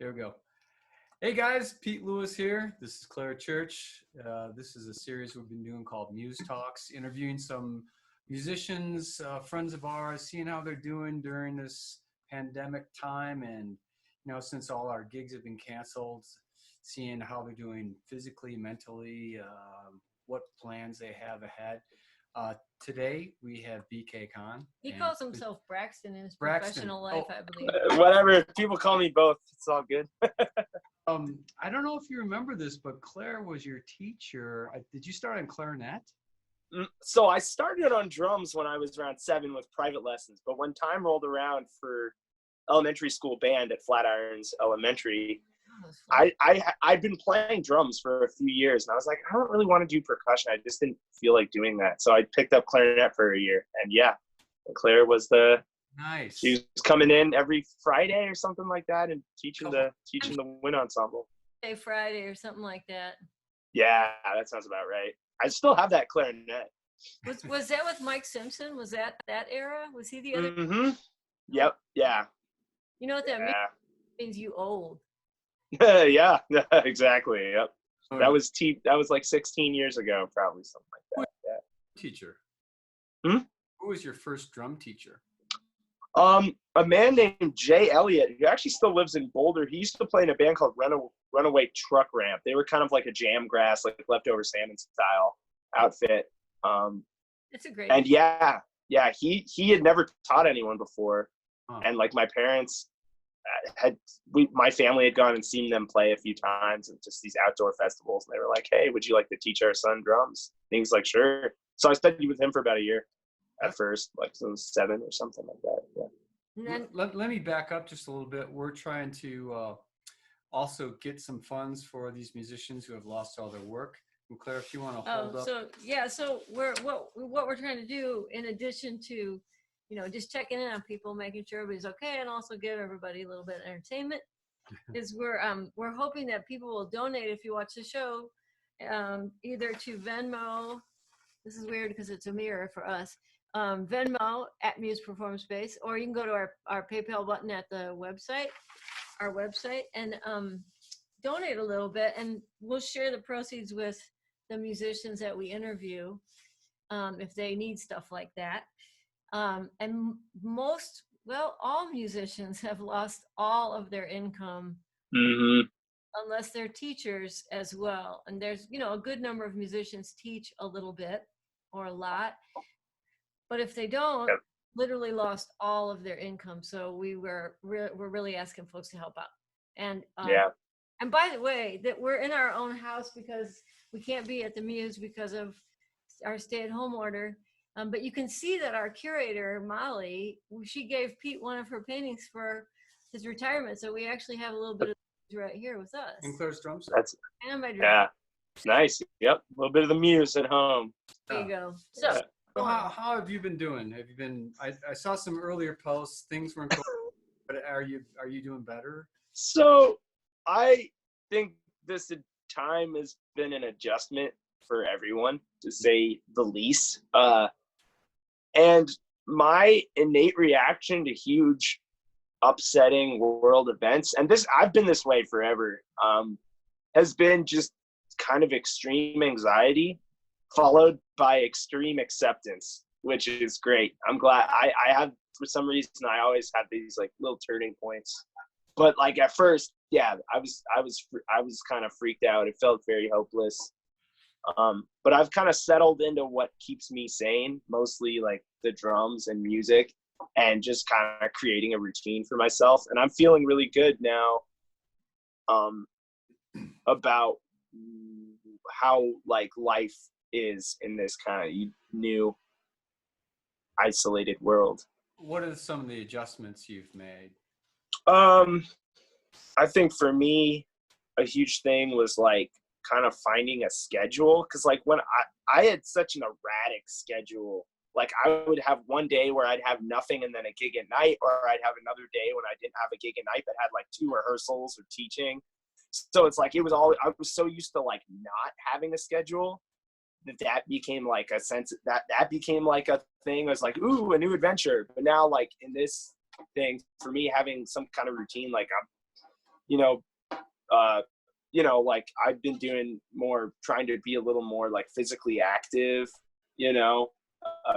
There we go. Hey guys, Pete Lewis here. This is Claire Church. This is a series we've been doing called Muse Talks, interviewing some musicians, friends of ours, seeing how they're doing during this pandemic time. And, since all our gigs have been canceled, seeing how they're doing physically, mentally, what plans they have ahead. Today we have BK Kahn. He calls himself Braxton in his Braxton. professional life, I believe. Whatever. People call me both. It's all good. I don't know if you remember this, but Claire was your teacher. Did you start on clarinet? So I started on drums when I was around 7 with private lessons. But when time rolled around for elementary school band at Flatirons Elementary, I'd been playing drums for a few years. And I was like, I don't really want to do percussion. I just didn't feel like doing that. So I picked up clarinet for a year. And yeah, Claire was Nice. She was coming in every Friday or something like that and teaching the wind ensemble. Friday or something like that. Yeah, that sounds about right. I still have that clarinet. Was that with Mike Simpson? Was that era? Was he the other? Mm-hmm. Yep. Yeah. You know what that means? It means you old. Yeah. Exactly. Yep. That was like 16 years ago, probably something like that. Yeah. Teacher. Who was your first drum teacher? A man named Jay Elliott, who actually still lives in Boulder. He used to play in a band called Runaway Truck Ramp. They were kind of like a jam grass, like Leftover Salmon style outfit. It's a great. And yeah, he had never taught anyone before, and like my parents my family had gone and seen them play a few times at just these outdoor festivals, and they were like, "Hey, would you like to teach our son drums?" And he was like, "Sure." So I studied with him for about a year. At first, like so 7 or something like that. Yeah. Then, let me back up just a little bit. We're trying to also get some funds for these musicians who have lost all their work. And Claire, if you want to hold up. So what we're trying to do, in addition to, just checking in on people, making sure everybody's okay, and also give everybody a little bit of entertainment, is we're hoping that people will donate if you watch the show, either to Venmo. This is weird because it's a mirror for us. Venmo at Muse Performance Space, or you can go to our PayPal button at our website, and donate a little bit, and we'll share the proceeds with the musicians that we interview if they need stuff like that. And all musicians have lost all of their income, unless they're teachers as well. And there's a good number of musicians teach a little bit or a lot. But if they don't, literally lost all of their income. So we're really asking folks to help out. And and by the way, that we're in our own house because we can't be at the Muse because of our stay-at-home order. But you can see that our curator, Molly, she gave Pete one of her paintings for his retirement. So we actually have a little bit of right here with us. And Claire's drum set. And my drum. Yeah. Nice. Yep. A little bit of the Muse at home. There you go. So. So how have you been doing? Have you been? I saw some earlier posts. Things weren't going, but are you doing better? So I think this time has been an adjustment for everyone, to say the least. And my innate reaction to huge, upsetting world events, and I've been this way forever, has been just kind of extreme anxiety, followed by extreme acceptance, which is great. I'm glad. I have, for some reason, I always have these like little turning points. But like at first, yeah, I was kind of freaked out. It felt very hopeless. But I've kind of settled into what keeps me sane, mostly like the drums and music, and just kind of creating a routine for myself. And I'm feeling really good now about how like life is in this kind of new isolated world. What are some of the adjustments you've made? I think for me, a huge thing was like kind of finding a schedule, because like when I had such an erratic schedule, like I would have one day where I'd have nothing and then a gig at night, or I'd have another day when I didn't have a gig at night but had like 2 rehearsals or teaching. So it's like I was so used to like not having a schedule that became like a sense that became like a thing. I was like, ooh, a new adventure. But now like in this thing, for me, having some kind of routine, like you know, like I've been doing more, trying to be a little more like physically active,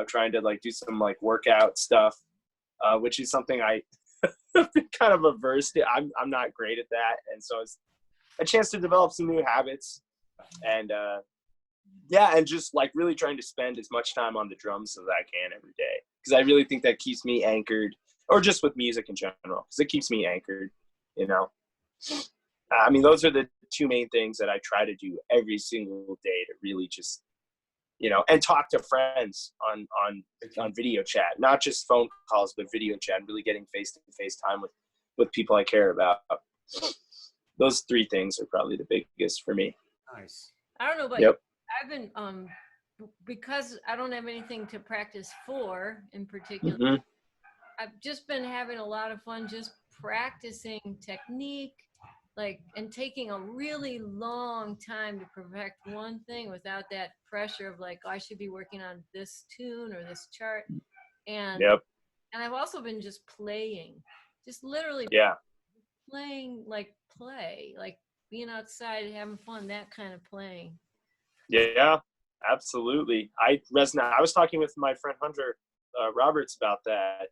trying to like do some like workout stuff, which is something I have been kind of averse to. I'm not great at that. And so it's a chance to develop some new habits, and and just like really trying to spend as much time on the drums as I can every day. Because I really think that keeps me anchored, or just with music in general, because it keeps me anchored, I mean, those are the two main things that I try to do every single day to really just, and talk to friends on video chat, not just phone calls, but video chat, and really getting face-to-face time with people I care about. Those three things are probably the biggest for me. Nice. I don't know about Yep. you. I've been, because I don't have anything to practice for in particular, Mm-hmm. I've just been having a lot of fun just practicing technique, and taking a really long time to perfect one thing without that pressure of like, oh, I should be working on this tune or this chart. And Yep. and I've also been just playing, just literally playing, like being outside and having fun, that kind of playing. Yeah, absolutely. I was talking with my friend Hunter Roberts about that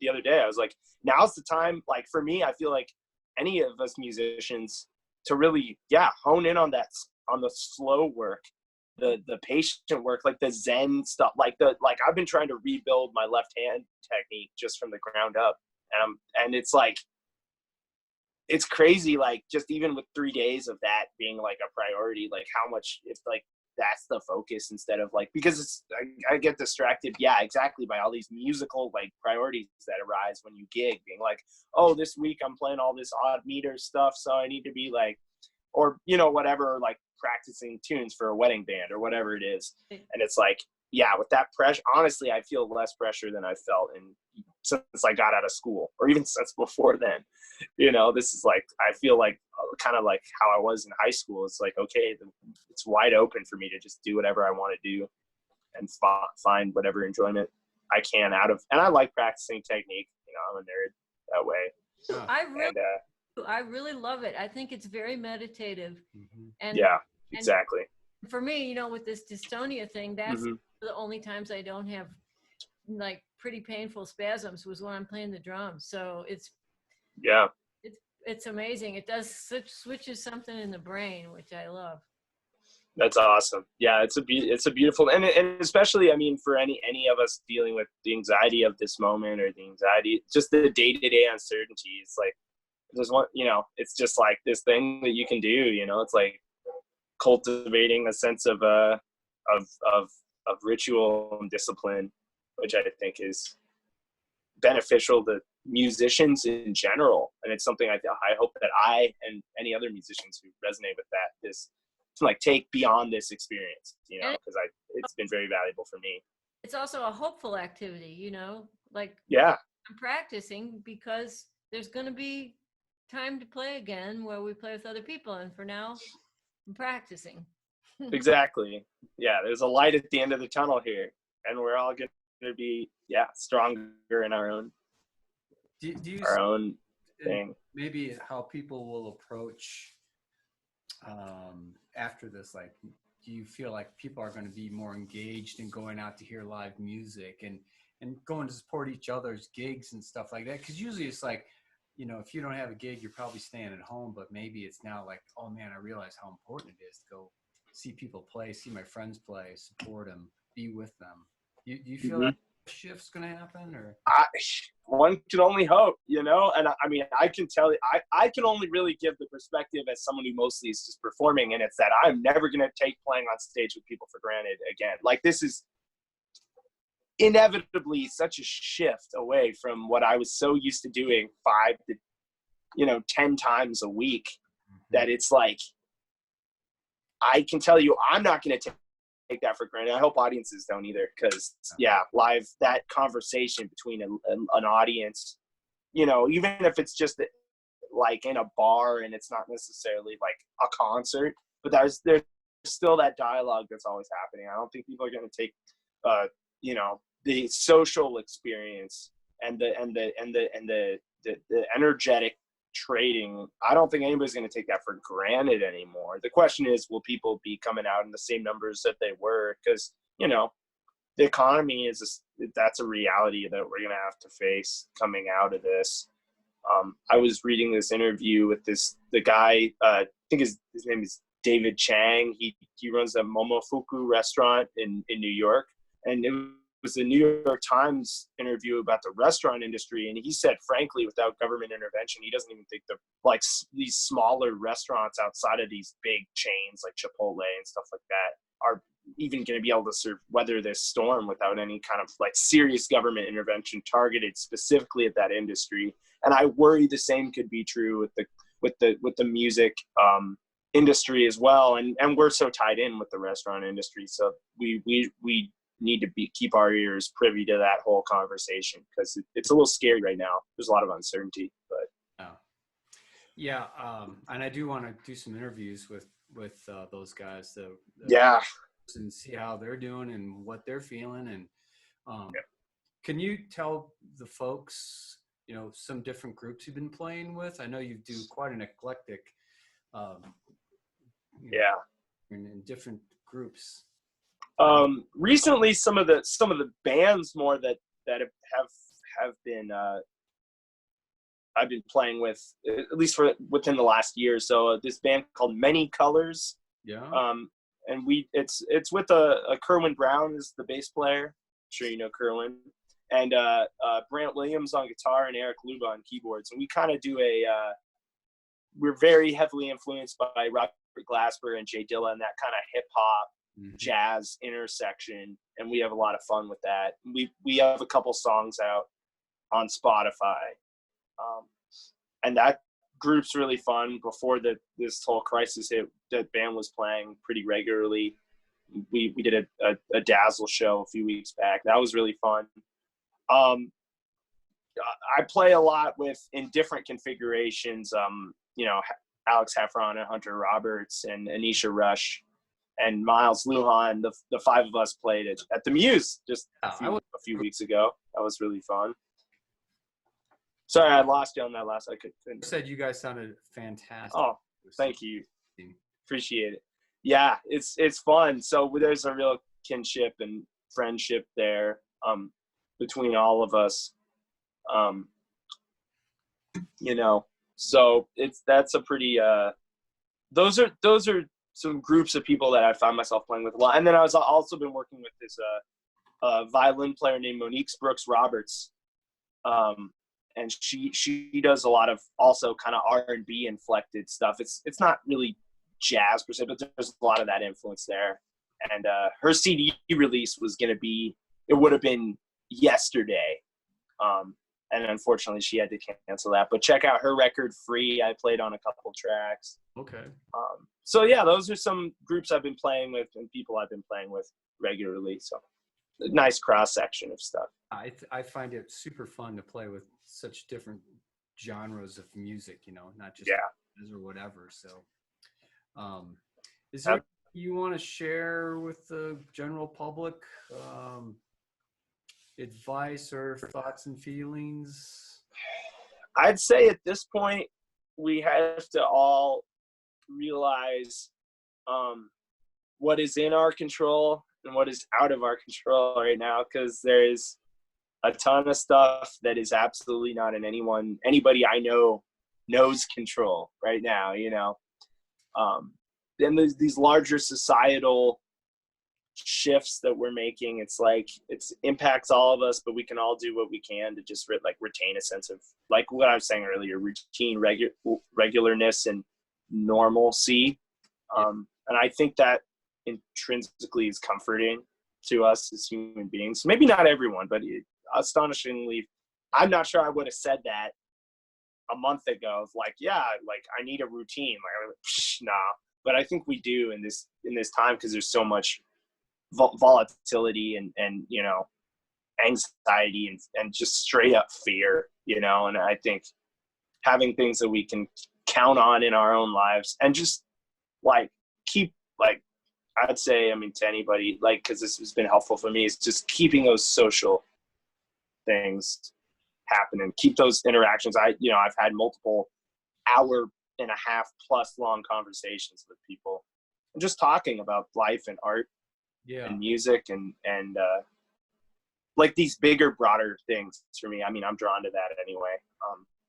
the other day. I was like, now's the time, like for me, I feel like any of us musicians to really, hone in on the slow work, the patient work, like the Zen stuff, like I've been trying to rebuild my left hand technique just from the ground up. And it's like, it's crazy, like just even with 3 days of that being like a priority, like how much, if like that's the focus instead of like, because I get distracted, exactly, by all these musical like priorities that arise when you gig, being like, oh, this week I'm playing all this odd meter stuff, so I need to be like, or whatever, like practicing tunes for a wedding band or whatever it is. And it's like, with that pressure, honestly, I feel less pressure than I felt since I got out of school, or even since before then. This is like, I feel like kind of like how I was in high school. It's like, okay, it's wide open for me to just do whatever I want to do and find whatever enjoyment I can out of. And I like practicing technique. I'm a nerd that way. I really love it. I think it's very meditative. Mm-hmm. And exactly. And for me, with this dystonia thing, that's the only times I don't have like pretty painful spasms was when I'm playing the drums. So it's amazing. It does switches something in the brain, which I love. That's awesome. Yeah, it's a beautiful, and especially, I mean, for any of us dealing with the anxiety of this moment, or the anxiety, just the day-to-day uncertainty. It's like there's one, it's just like this thing that you can do. It's like cultivating a sense of ritual and discipline, which I think is beneficial to musicians in general. And it's something I hope that I and any other musicians who resonate with that is to like take beyond this experience, because it's been very valuable for me. It's also a hopeful activity, like I'm practicing because there's going to be time to play again where we play with other people. And for now, I'm practicing. Exactly. Yeah, there's a light at the end of the tunnel here, and we're all going to be stronger in our own own thing. Maybe how people will approach after this, like, do you feel like people are going to be more engaged in going out to hear live music and going to support each other's gigs and stuff like that? Because usually it's like, if you don't have a gig, you're probably staying at home, but maybe it's now like, oh man, I realize how important it is to go see people play, see my friends play, support them, be with them. Do you feel like shift's going to happen, or? One can only hope, and I mean, I can tell you, I can only really give the perspective as someone who mostly is just performing, and it's that I'm never going to take playing on stage with people for granted again. Like, this is inevitably such a shift away from what I was so used to doing 5 to 10 times a week, that it's like, I can tell you, I'm not going to take that for granted. I hope audiences don't either, because live, that conversation between an audience, even if it's just like in a bar and it's not necessarily like a concert, but there's still that dialogue that's always happening. I don't think people are going to take the social experience and the energetic trading, I don't think anybody's going to take that for granted anymore. The question is, will people be coming out in the same numbers that they were? Because, you know, the economy that's a reality that we're going to have to face coming out of this. I was reading this interview with the guy, I think his name is David Chang. He runs a Momofuku restaurant in New York. And it was a New York Times interview about the restaurant industry. And he said, frankly, without government intervention, he doesn't even think these smaller restaurants outside of these big chains like Chipotle and stuff like that are even going to be able to weather this storm without any kind of like serious government intervention targeted specifically at that industry. And I worry the same could be true with the music industry as well. And we're so tied in with the restaurant industry, so we need to keep our ears privy to that whole conversation, because it's a little scary right now. There's a lot of uncertainty, but and I do want to do some interviews with those guys and see how they're doing and what they're feeling. And can you tell the folks, you know, some different groups you've been playing with? I know you do quite an eclectic in different groups. Recently some of the bands more that have been I've been playing with, at least within the last year. So this band called Many Colors. And it's with a Kerwin Brown is the bass player. I'm sure you know Kerwin. And Brant Williams on guitar and Eric Luba on keyboards. And we kind of do we're very heavily influenced by Robert Glasper and Jay Dilla and that kind of hip hop jazz intersection. And we have a lot of fun with that. We have a couple songs out on Spotify. And that group's really fun. Before this whole crisis hit, that band was playing pretty regularly. We did a Dazzle show a few weeks back. That was really fun. I play a lot in different configurations. You know, Alex Heffron and Hunter Roberts and Anisha Rush and Miles Lujan. The five of us played at the Muse just a few weeks ago. That was really fun. Sorry, I lost you on that last. I couldn't. You said you guys sounded fantastic. Oh, thank you. Appreciate it. Yeah, it's fun. So there's a real kinship and friendship there between all of us. You know, so that's a pretty those are some groups of people that I found myself playing with a lot. And then I was also been working with this violin player named Monique Brooks Roberts. And she does a lot of also kind of R&B inflected stuff. It's not really jazz per se, but there's a lot of that influence there. And her CD release would have been yesterday. And unfortunately she had to cancel that, but check out her record Free. I played on a couple tracks. Okay. So yeah, those are some groups I've been playing with and people I've been playing with regularly. So a nice cross section of stuff. I find it super fun to play with such different genres of music, you know, not just jazz or whatever. So, is there you want to share with the general public advice or thoughts and feelings? I'd say at this point we have to all realize what is in our control and what is out of our control right now, because there's a ton of stuff that is absolutely not in anybody I know knows control right now, you know. Then there's these larger societal shifts that we're making. It's like it impacts all of us, but we can all do what we can to just retain a sense of, like what I was saying earlier, routine, regularness, and normalcy. And I think that intrinsically is comforting to us as human beings. Maybe not everyone, but astonishingly, I'm not sure I would have said that a month ago. Like, yeah, like I need a routine. Like, nah. But I think we do in this time, because there's so much volatility and you know, anxiety and just straight up fear, you know. And I think having things that we can count on in our own lives and just like keep, like, I'd say, I mean, to anybody, like, because this has been helpful for me, is just keeping those social things happening, keep those interactions. I've had multiple hour and a half plus long conversations with people and just talking about life and art and music and like these bigger, broader things for me. I mean, I'm drawn to that anyway.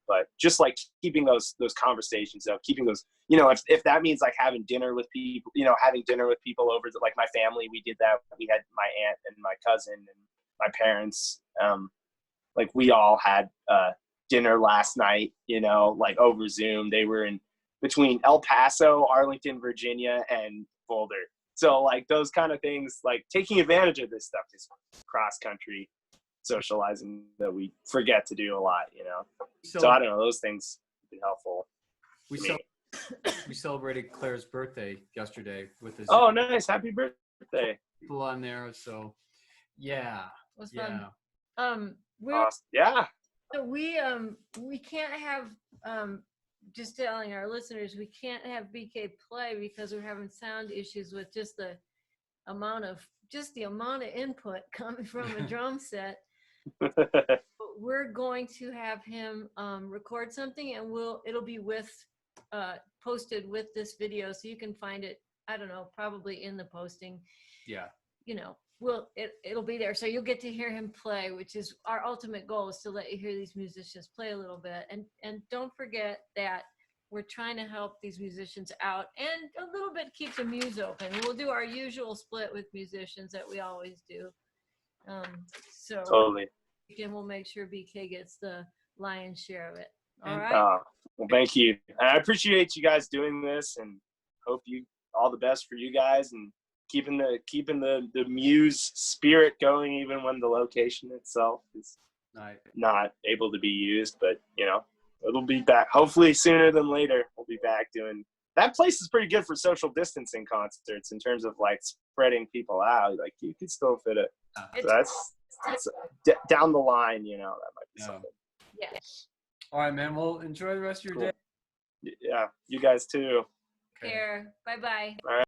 But just like keeping those conversations up, keeping those, you know, if that means like having dinner with people, you know, having dinner with people over to, like my family, we did that. We had my aunt and my cousin and my parents. Like we all had dinner last night, you know, like over Zoom. They were in between El Paso, Arlington, Virginia, and Boulder. So like those kind of things, like taking advantage of this stuff, is cross country socializing that we forget to do a lot, you know. So I don't know, those things have been helpful. We celebrated Claire's birthday yesterday with his Nice, happy birthday. People on there, so yeah. It was yeah. fun. So we can't have just telling our listeners, we can't have BK play because we're having sound issues with just the amount of input coming from a drum set. But we're going to have him record something, and it'll be posted with this video, so you can find it. I don't know, probably in the posting. Yeah. You know, it'll be there, so you'll get to hear him play, which is our ultimate goal, is to let you hear these musicians play a little bit. And don't forget that we're trying to help these musicians out and a little bit keep the Muse open. We'll do our usual split with musicians that we always do. So totally. Again, we'll make sure BK gets the lion's share of it. All right. Well, thank you. And I appreciate you guys doing this, and hope you all the best for you guys, and keeping the Muse spirit going, even when the location itself is not able to be used. But you know, it'll be back. Hopefully sooner than later. We'll be back doing. That place is pretty good for social distancing concerts in terms of like spreading people out. Like you could still fit it. So that's down the line, you know, that might be something. Yeah. All right, man. Well, enjoy the rest of your day. Yeah, you guys too. Care. Bye-bye. All right.